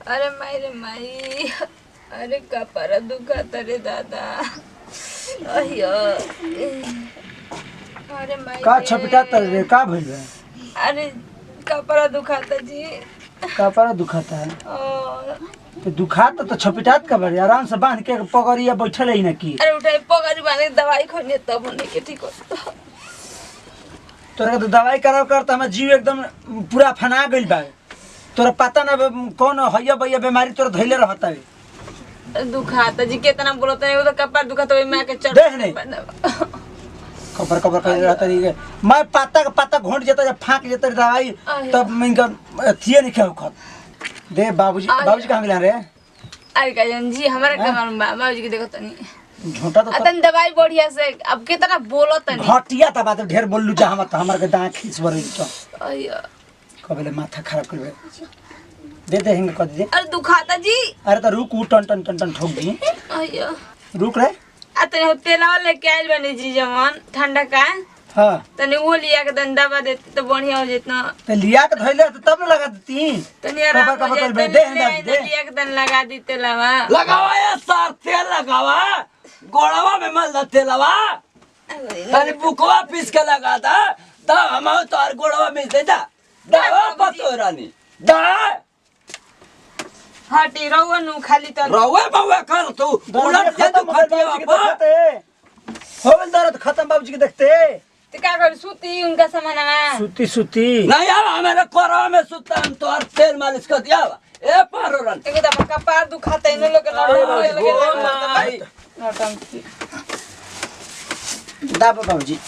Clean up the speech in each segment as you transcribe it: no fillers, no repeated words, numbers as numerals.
अरे माई माई, अरे कपड़ा दुखा रे दादा। अहियो अरे माई का छपटाता रे? का भइल बा? अरे कपड़ा दुखाता जी। कपड़ा दुखाता है और तो दुखाता तो छपटात का बड़ी आराम से बांध के पकड़िया बैठल ही ना की। अरे उठाई पगड़ी बांधे दवाई खोने तब होने के ठीक होता। तोरा के तो दवाई कराव करता हमार जीव एकदम पूरा फना गइल बा। तोरा पता ना कौन हइया भैया बीमारी तोरा धइले रहता है। दुखाता जी कितना बोलता है, वो तो कपड़ा दुखाता है मैं के चढ़ देख नहीं खबर खबर कर रहता है। मैं पत्ता का पत्ता घोंट जाता जब फाक जाता दवाई तब मैं इनका थिए नहीं खाओ खत दे। बाबूजी कहां गेल रे? अरे कजन जी हमारा का मालूम बा, बाबूजी के देखो तनी झोंटा तो अतन दवाई बढ़िया से अब कितना बोलो तनी घटिया त बात ढेर बोललू जा हम त हमर के दांत खींच बरई त अయ్యో कबले माथा खराब करबे। दे हिंग कर दे। अरे दुखाता जी। अरे तो रुक टन टन टन टन ठोक दी। अయ్యో रुक रे। अतने तेलवा लेके आइल बनी जी जवन ठंडा का। हां तने वो लिया के दंदा बा देते तो बढ़िया हो जेतना। ते लिया के धइले तो तब न लगा देती। तने आराम कबर कर दे दे दे लिया के दन लगा दी तेलवा। लगावा या सार तेल लगावा गोड़वा में मल तेलवा तनी बुकवा पीस के लगा दा दा हम तोर गोड़वा में दे दा दा पतो रानी दा हटी रहुआ नु खाली तो रवे बवे कर तू उलट जे तू खटिया पर होल दर्द खत्म बाबूजी के देखते। ते का कर सूती उनका सामानवा सूती सूती नहीं यार हमारे कोरवा में सुता हम तोर तेल मालिश कर दिया ए पारो रन एगो दफा कपार दुखाता इन लोग लगे नौटंकी। दाबा बाबूजी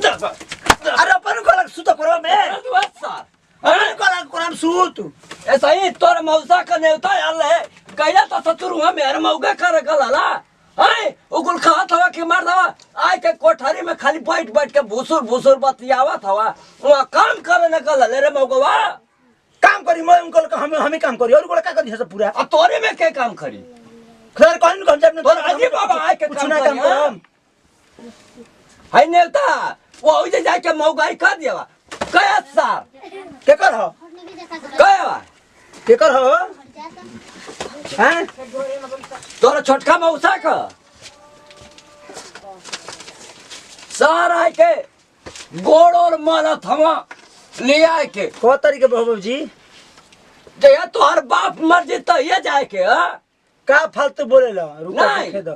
दबा अरे अपन को लग सुता कोरवा में सार अपन को लग कोरम सूत ऐसा ही तोर मौसा का नेवता यार है कहिया तो सतुरुआ मेरे मौगा कर गलाला हाय उकुल खात हवा के मार दवा आय के कोठारी में खाली बैठ बैठ के भूसुर भूसुर बतियावत हवा वहां काम करे न गल रे मौगवा काम करी मैं उनको हम काम करी और को का करी सब पूरा आ तोरे में के काम करी खैर कौन कौन जब तोर अजी बाबा आय के कुछ ना काम करम हाय नेवता वो ओइ जे जाके मौगाई कर दियावा कया सार के कर हो कया के कर हो हैं तोर छोटका मौसा का सार आय के गोड़ और मालत हवा ले आय के को तरीके बाबूजी जया तोहर बाप मर जेता ये जाए के हां का फालतू बोलेला रुको नहीं। देखे दो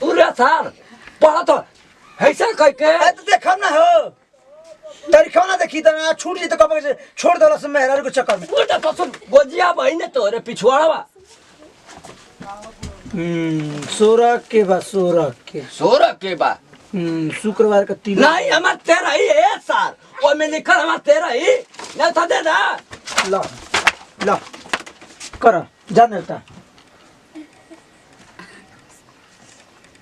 पूरा साल पढ़ा तो ऐसा कह के ए तो देखम ना हो तरीका ना देखी त छूट जी तो कब से छोड़ देला से मेहरा के चक्कर में उल्टा तो सुन गोजिया बहिने तोरे पिछवाड़वा सोरा के बा सोरा के सोरा के बा शुक्रवार का तिल नहीं हमार तेरा ही है साल वो में लिखल हमार तेरा ही ना था दे ना ला ला कर जान देता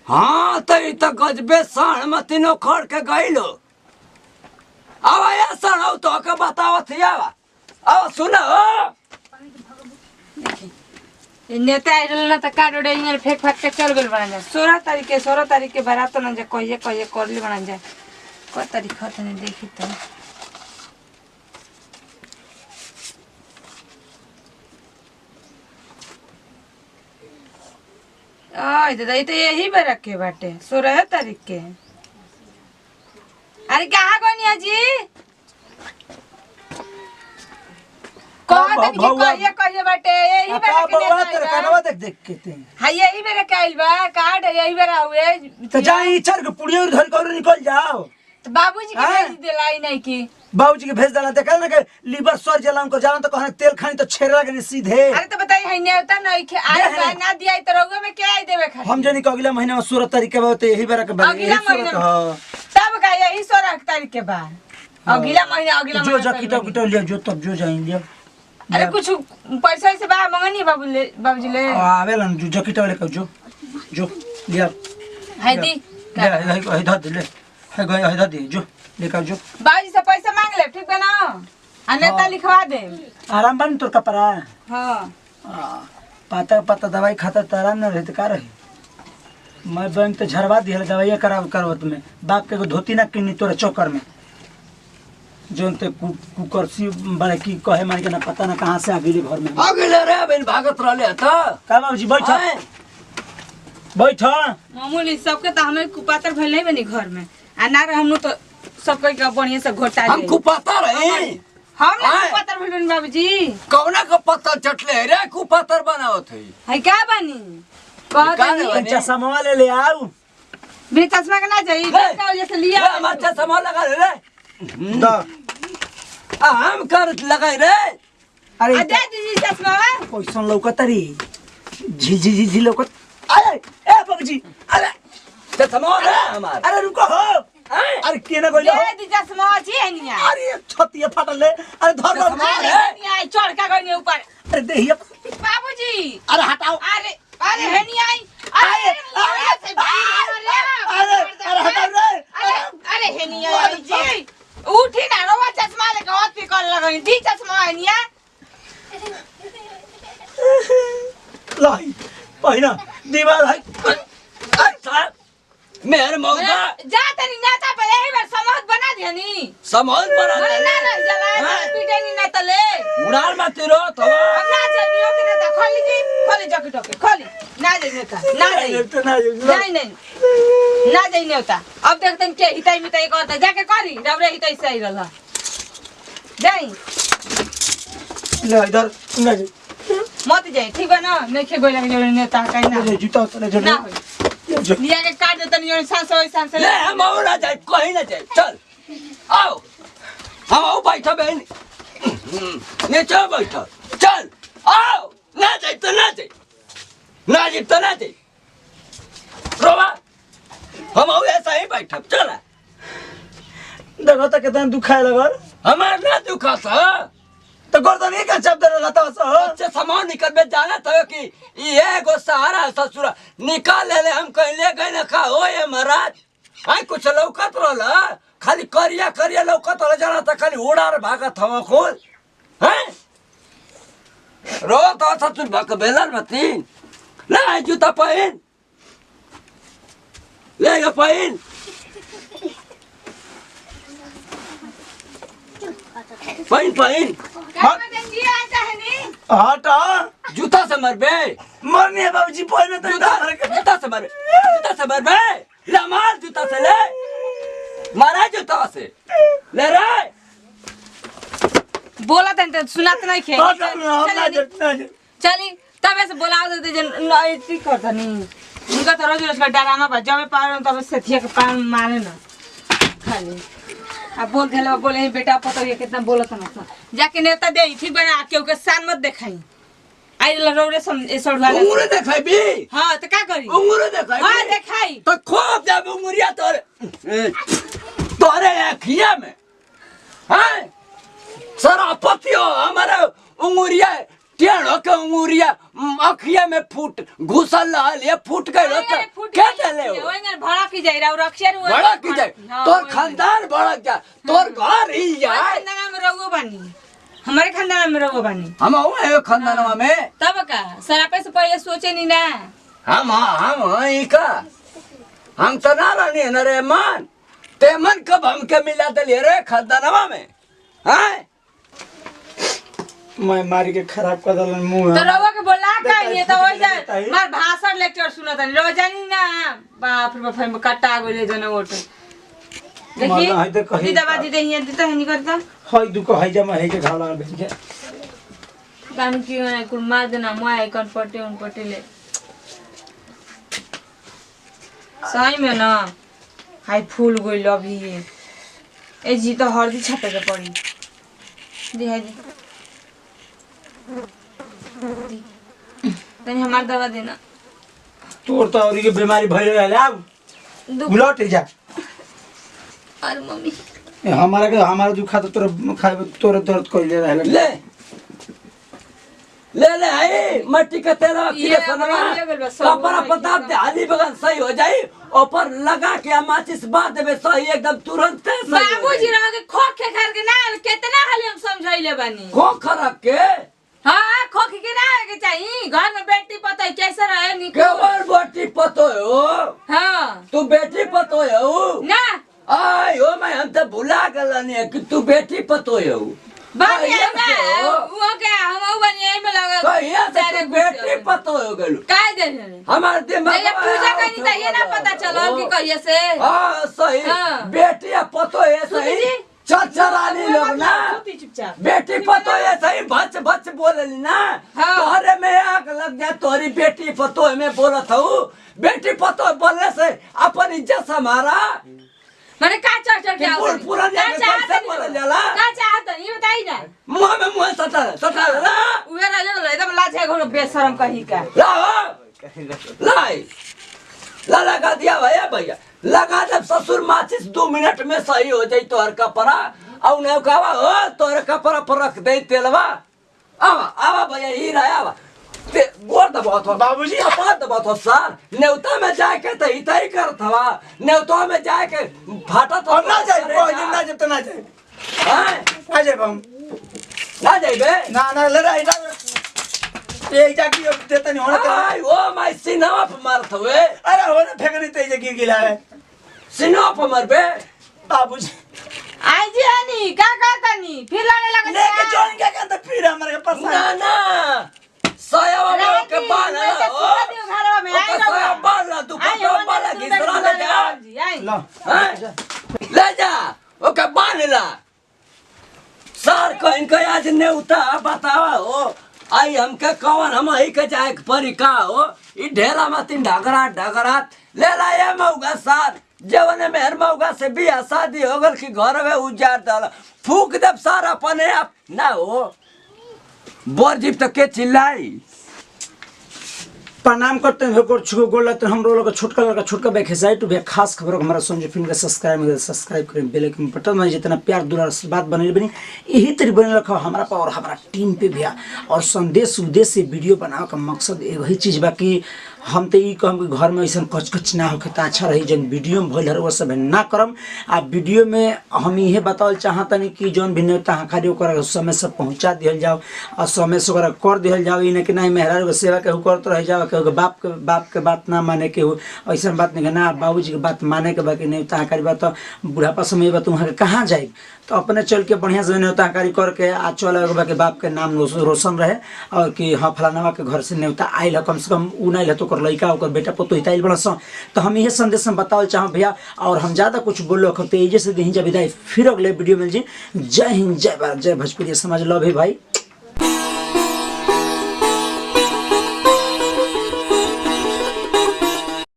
हाँ तो ई तो गजबे साण में तीनों खड़ के गइलो अब आया साण तो के बतावत हिया अब सुनो नेता आइल ना त काडोडे इंगल फेंक फाक के चल गेल बना जा 16 तारीख के बारात न जा कहिए करली बना जा क तारीख त नहीं देखी तो आय दादा ये तो यही बेरा के बाटे 16 तारीख के। अरे कहाँ गनिया जी कहिए बाटे यही बेरा के बाबा तेरे कानवा देख देख के ते हां यही बेरा के आइल बा कार्ड यही बेरा हुए तो जाई चर के पुड़िया धर कर निकल जाओ तो बाबूजी के भेज दिलाई नहीं की बाबूजी के भेज देला ते कहना के लीवर सर जला उनको जाना तो कहना तेल खानी तो छेड़ लगे सीधे। अरे तो बताई है नेवता नहीं के आई बा ना दिया तो रउवा में के आई देवे खा हम जनी के अगला महीना में 16 तारीख के बाद यही बेरा के बाद अगला महीना तब का यही 16 तारीख के बाद अगला महीना जो जकीटा किटा लिया जो तब जो जाएंगे। अरे कुछ पैसा से बा मंगनी बाबूजी ले आवेला जो जकीटा वाले का जो लिया है दी है धा दे ले है गए है धा दे जो लेकर जो बाबूजी से पैसा मांग ले ठीक बा ना अन्यथा लिखवा दे आराम बन तोर कपड़ा हां पता दवाई खाता त आराम न रहते का रही मैं बैंक तो झरवा दिया दवाई करावत में बाप के धोती ना किन्नी तोरा चौकर में जोन ते कुकरसी बड़े की कहे मार के ना पता ना कहां से आ गई घर में। अगले रे बिन भागत रहले त का बाबूजी बैठ बैठ। मामूली सबके तो हमें कुपातर भइल नहीं बनी घर में आ ना रहे हमनु तो सब कोई का बढ़िया से घोटा हम कुपाता रहे हम ना कुपातर भइल बनी बाबूजी। कौना का पत्थर चटले रे कुपातर बनावत है है का बनी कहत का नहीं बनी? चश्मा ले आओ। भी चश्मा के ना चाहिए का वजह से लिया हमार चश्मा लगा रे द हम कर लगाई रे अरे आ दे दीजिए चश्मा कैसन लौकतरी झी झी लौकत। अरे ए बाबूजी अरे चश्मा रे हमार अरे रुको हो। अरे केना गइलो दे दी चश्मा छी निया अरे छतिया फाटल ले। अरे धर चश्मा बाबूजी। रे निया चढ़ का गई ऊपर अरे देहिया बाबूजी। अरे हटाओ। अरे अरे है नहीं आई अरे अरे हटाओ रे। अरे है नहीं आई जी उठी ना रोवा चश्मा ले के ओती कर लगई दी चश्मा है निया लाई पहिना दीवार है। अच्छा मेरे मौका जा तनी नाता पे यही बार समझ बना दियनी समझ बना अरे ना ना जला पीटे नहीं ना तले उड़ान मत रो तो अब ना जनियो के नेता खोली जी खोली जके टके खोली ना जाई नेता ना जाई तो ना नहीं नहीं ना जाई नेता अब देखते हैं के हिताई मिताई करता जाके करी रबरे हिताई सही रहला जाई ले इधर ना जी मत जाई ठीक बा ना नहीं खे गोला के नेता कहीं ना ले जूता उतारे जो ना होई लिया के काट दे तनी और सांस ले हम और ना जाए कहीं ना जाए चल आओ हम आओ बैठा बहन नीचे बैठा चल आओ ना जाए तो ना जाए ना जाए तो ना जाए रोवा हम आओ ऐसा ही बैठा चल देखो तो कितना दुखाए लगल। हमार ना दुखा था तो गर्दन एक शब्द रहता सो अच्छे सामान निकल में जाना था कि ये गो सहारा ससुरा निकाल ले हम कहीं ले गए ना खा हो ये महाराज आई कुछ लौकत रहला खाली करिया करिया लौकत रह जाना था खाली उड़ार भागत हवा खोल हैं रो तो ससुर भक बेलन मतीन ले जूता पहन ले ये पहन पहन पहन हटा जूता से मर बे मरने बाबूजी पहले तो जूता से मर बे ले मार जूता से ले मारा जूता से ले रे बोला तन सुनात नहीं खे चली तब ऐसे बोलाओ देते जन नहीं ठीक करता नहीं उनका तो रोज रोज का डरामा बा जब पार तब सेथिया के पान मारे ना खाली अब बोल देला बोले बेटा पता ये कितना बोलत ना जाके नेता दे ठीक बना के ओके सान मत देखाई आई लरोरे सड़वा उंगरे देखाई भी हां तो का करी उंगरे देखाई हां देखाई तो खोप जब उंगरिया तोरे अखिया में हैं सारा पतियो हमारा उंगरिया टेढ़ो के उंगरिया अखिया में फूट घुसल लाल ये फूट गए तो क्या चले हो ओंगर भड़ा की जाई और अक्षर बड़ा की जाए तोर खानदान बड़ा जा तोर घर ही जाए खानदान में रहो बानी हमारे खानदान में रहो बानी हम है खानदानवा में तब का सरापे से पहले सोचे नहीं ना हम ही का हम तो ना रहनी न रे मान ते मन कब हमके मिला दे रे खानदानवा में हैं मैं मारी के खराब कर दलन मुंह तो रवा के बोला का ये तो हो जाए मार भाषण लेक्चर सुनत नहीं रवा जानी ना बाप रे बाप कट्टा गले जने ओट देखी दी दवा दी दे हिया दी तो है नहीं करता हई दुको हई जमा है के घाला भेज के कान की ना कुल मार देना मोय कन पटे उन पटे ले सही में ना हाय फूल गइल अभी ए जी तो हरदी छापे के पड़ी दी है दी तनी हमार दवा देना तोर तो औरी के बीमारी भइल रहले अब उलट जा अरे मम्मी हमारा दुखा तो तोर दर्द कइले रहले ले ले ले आई मट्टी का तेरा ये सनवा ये गल बस अपना प्रताप दे हाली बगन सही हो जाई ऊपर लगा के माचिस बात देबे सही एकदम तुरंत सही बाबूजी रह के खोख के खर के ना कितना हाली हम समझाइले बानी खो खराब के हां खोख के ना के चाहिए घर में बेटी पता है कैसे रहे नी केवल बेटी पतो हो हां तू बेटी पतो हो ना आय ओ मैं हम तो भुला गलनी कि तू बेटी पतो हो बढ़िया ना वो क्या हम बनिए में लगा कहिया से तू बेटी पतो हो गेलू काय दे हमार दिमाग ये पूजा करनी था ये ना पता चलो कि कहिए से हां सही हाँ। बेटी पतो है सही चचरानी लोग ना बेटी पतो है सही बच बच बोलली ना हाँ। तोहरे में आग लग जाए तोरी बेटी पतो में बोलत हूँ बेटी पतो बोलने से अपन इज्जत हमारा मैंने का चढ़ क्या पूरा कैसे बोला जाला का चाहत ये बताई ना मुंह में मुंह सटा सटा ला उहे राजा ले एकदम लाजे घोड़ो बेशरम कहीं का ला लाई ला लगा दिया भैया लगा जब ससुर माचिस 2 मिनट में सही हो जाई तोहर कपड़ा और ने कहवा हो तोहर कपड़ा पर रख दे तेलवा आवा आवा भैया ही रहा आवा ते गोर दबात हो बाबूजी अपना दबात हो सर नेवता में जाके तो हिता ही करत हवा नेवता में जाके फाटा तो और ना जाए कोई दिन ना जब तो ना जाए हां ना जाए हम ना जाइबे ना लड़ाई ना एक जाकी देता नहीं होना आय ओ माय सिनेमा पे मारत हुए अरे होना फेंकनी तेज गिर गिला है सिनेमा पे मरबे बाबूजी आई जी हनी का करता नी फिर लड़ने लगा लेके जोन क्या कहता फिर हमारे पास ना ना साया में के बाला हो घरवा में आई साया बाला दुपट्टा बाला घिसरा ले जा लो ले जा ओके बांध ला सर को इनका आज नेवता बतावा हो आई हमके कौन हम ही के जाए परी का हो ई ढेला में 3 ढगरा ले ला ये मौगा सार जवने मेहर मौगा से बियाह शादी हो गल कि घर में उजाड़ डाला फूक दे सार अपने आप ना हो बोर जीप तक के चिल्लाई प्रणाम करते हैं भगोर छुको गोल लगते हैं हम लोग का छोटका बैक है टू भैया खास खबर हमारा संजय फिल्म का सब्सक्राइब करें बेल आइकन बटन में जितना प्यार दुलार बात बने बनी यही तरी बने रखा हमारा पर और हमारा टीम पे भैया और संदेश उद्देश्य से वीडियो बनाने का मकसद एक ही चीज़ बाकी हम तो ये कहम कि घर में ऐसा कचकच ना होके तो अच्छा रही जन वीडियो में भल हर वो सब ना करम आ वीडियो में हम ये बतावल चाहतनी कि जौन भी नेता खाली ओकरा समय से पहुँचा दिया जाओ और समय से ओकरा कर दिया जाओ इन कि नहीं मेहरारू के सेवा केहू करते रह जाओ केहू बाप के बात ना माने केहू ऐसा बात नहीं ना बाबूजी के बात माने के बाकी नेता खाली बात बुढ़ापा समय बात वहाँ के कहाँ जाए तो अपने चल के बढ़िया से नेवताकारी करके आ चल के बाप के नाम रोशन रहे और कि हाँ फलाना के घर से नेवता आयल है कम से कम उ नहीं तो लड़का ओकर बेटा पुतो हिताइल बड़ा सा तो हम यही संदेश में बताओ चाहो भैया और हम ज़्यादा कुछ बोलो तेजी से दी विदाई फिर अगले वीडियो में जी जय हिंद जय भारत जय भोजपुरी समाज लव है भाई।